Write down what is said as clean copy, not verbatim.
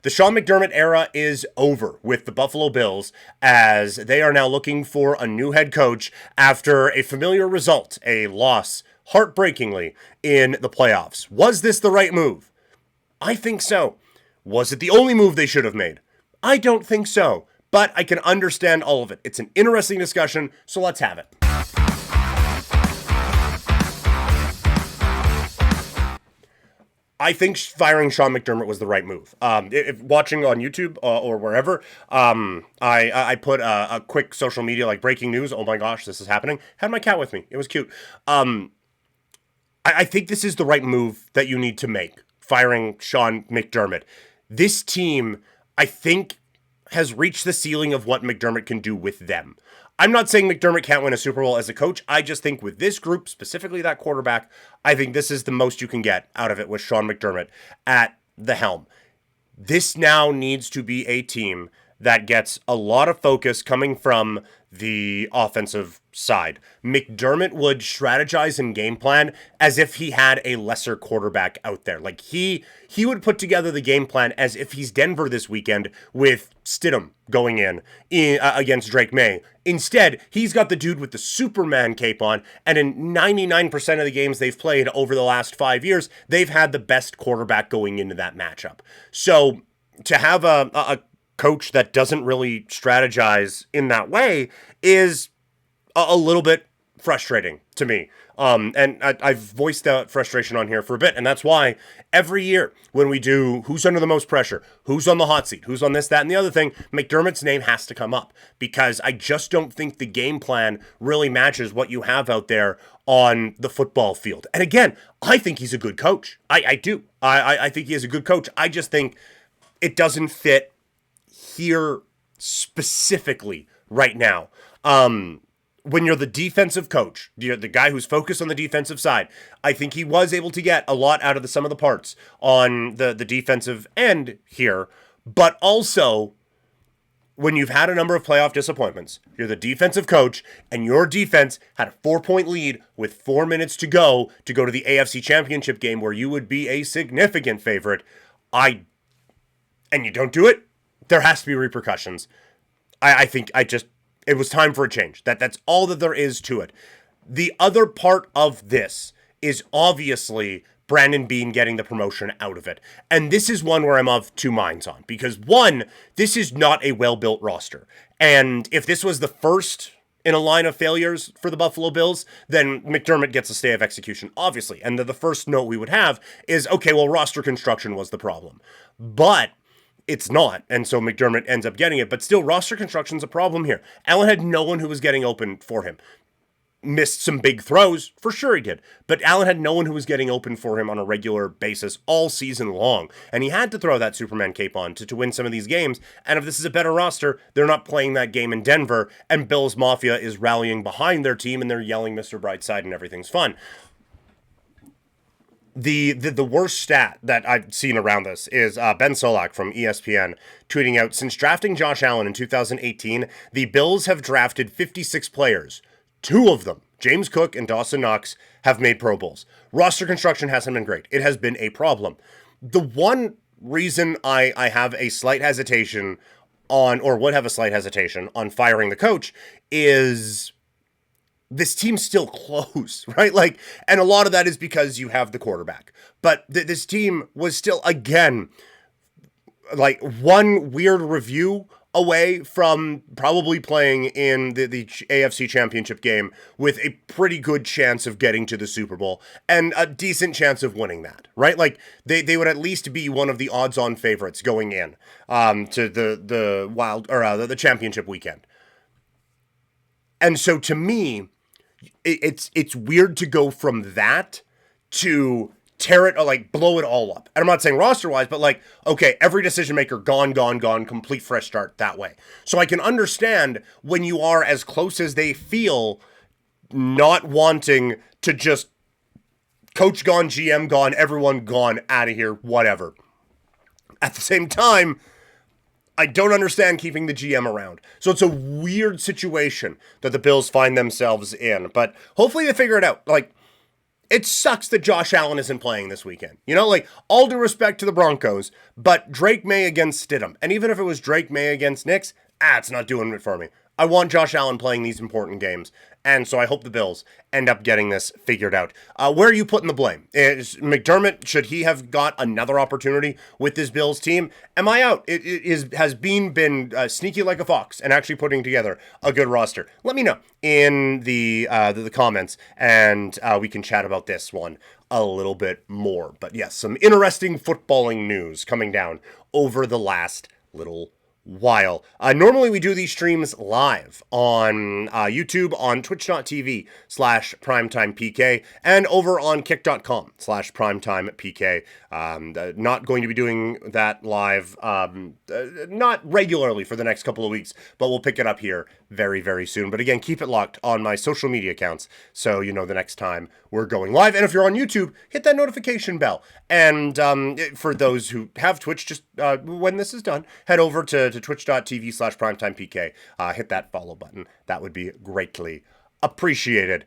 The Sean McDermott era is over with the Buffalo Bills as they are now looking for a new head coach after a familiar result, a loss, heartbreakingly, in the playoffs. Was this the right move? I think so. Was it the only move they should have made? I don't think so, but I can understand all of it. It's an interesting discussion, so let's have it. I think firing Sean McDermott was the right move. If watching on YouTube or wherever, I put a quick social media like breaking news. Oh my gosh, this is happening. Had my cat with me. It was cute. I think this is the right move that you need to make. Firing Sean McDermott. This team, I think, has reached the ceiling of what McDermott can do with them. I'm not saying McDermott can't win a Super Bowl as a coach. I just think with this group, specifically that quarterback, I think this is the most you can get out of it with Sean McDermott at the helm. This now needs to be a team that gets a lot of focus coming from the offensive side. McDermott would strategize and game plan as if he had a lesser quarterback out there. Like he would put together the game plan as if he's Denver this weekend with Stidham going in against Drake May. Instead, he's got the dude with the Superman cape on, and in 99% of the games they've played over the last 5 years, they've had the best quarterback going into that matchup. So to have a coach that doesn't really strategize in that way is a little bit frustrating to me. And I've voiced that frustration on here for a bit, and that's why every year when we do who's under the most pressure, who's on the hot seat, who's on this, that, and the other thing, McDermott's name has to come up because I just don't think the game plan really matches what you have out there on the football field. And again, I think he's a good coach. I do. I think he is a good coach. I just think it doesn't fit here specifically right now. When you're the defensive coach, you're the guy who's focused on the defensive side, I think he was able to get a lot out of the sum of the parts on the defensive end here. But also, when you've had a number of playoff disappointments, you're the defensive coach, and your defense had a 4-point lead with 4 minutes to go to the AFC Championship game where you would be a significant favorite. And you don't do it, there has to be repercussions. I think it was time for a change. That's all that there is to it. The other part of this is obviously Brandon Beane getting the promotion out of it. And this is one where I'm of two minds on. Because one, this is not a well-built roster. And if this was the first in a line of failures for the Buffalo Bills, then McDermott gets a stay of execution, obviously. And the first note we would have is, okay, well, roster construction was the problem. But it's not, and so McDermott ends up getting it, but still, roster construction's a problem here. Allen had no one who was getting open for him. Missed some big throws, for sure he did, but Allen had no one who was getting open for him on a regular basis all season long, and he had to throw that Superman cape on to win some of these games, and if this is a better roster, they're not playing that game in Denver, and Bills Mafia is rallying behind their team, and they're yelling Mr. Brightside, and everything's fun. The worst stat that I've seen around this is Ben Solak from ESPN tweeting out, since drafting Josh Allen in 2018, the Bills have drafted 56 players. 2 of them, James Cook and Dawson Knox, have made Pro Bowls. Roster construction hasn't been great. It has been a problem. The one reason I have a slight hesitation on, or would have a slight hesitation on firing the coach is this team's still close, right? Like, and a lot of that is because you have the quarterback. But this team was still, again, like one weird review away from probably playing in the AFC Championship game with a pretty good chance of getting to the Super Bowl and a decent chance of winning that, right? Like, they would at least be one of the odds-on favorites going in to the championship weekend. And so to me, it's weird to go from that to tear it, or like blow it all up. And I'm not saying roster-wise, but like, okay, every decision maker gone, complete fresh start that way. So I can understand when you are as close as they feel, not wanting to just coach gone, GM gone, everyone gone, out of here, whatever. At the same time, I don't understand keeping the GM around. So it's a weird situation that the Bills find themselves in. But hopefully they figure it out. Like, It sucks that Josh Allen isn't playing this weekend. You know, like, all due respect to the Broncos, but Drake May against Stidham. And even if it was Drake May against Knicks, it's not doing it for me. I want Josh Allen playing these important games. And so I hope the Bills end up getting this figured out. Where are you putting the blame? Is McDermott, should he have got another opportunity with this Bills team? Am I out? Has Beane been sneaky like a fox and actually putting together a good roster? Let me know in the comments, and we can chat about this one a little bit more. But yes, some interesting footballing news coming down over the last little while. Normally we do these streams live on YouTube, on twitch.tv/primetimepk, and over on kick.com/primetimepk. Not going to be doing that live, not regularly for the next couple of weeks, but we'll pick it up here very, very soon. But again, keep it locked on my social media accounts so you know the next time we're going live. And if you're on YouTube, hit that notification bell. And for those who have Twitch, just when this is done, head over to twitch.tv/primetimepk. Hit that follow button. That would be greatly appreciated.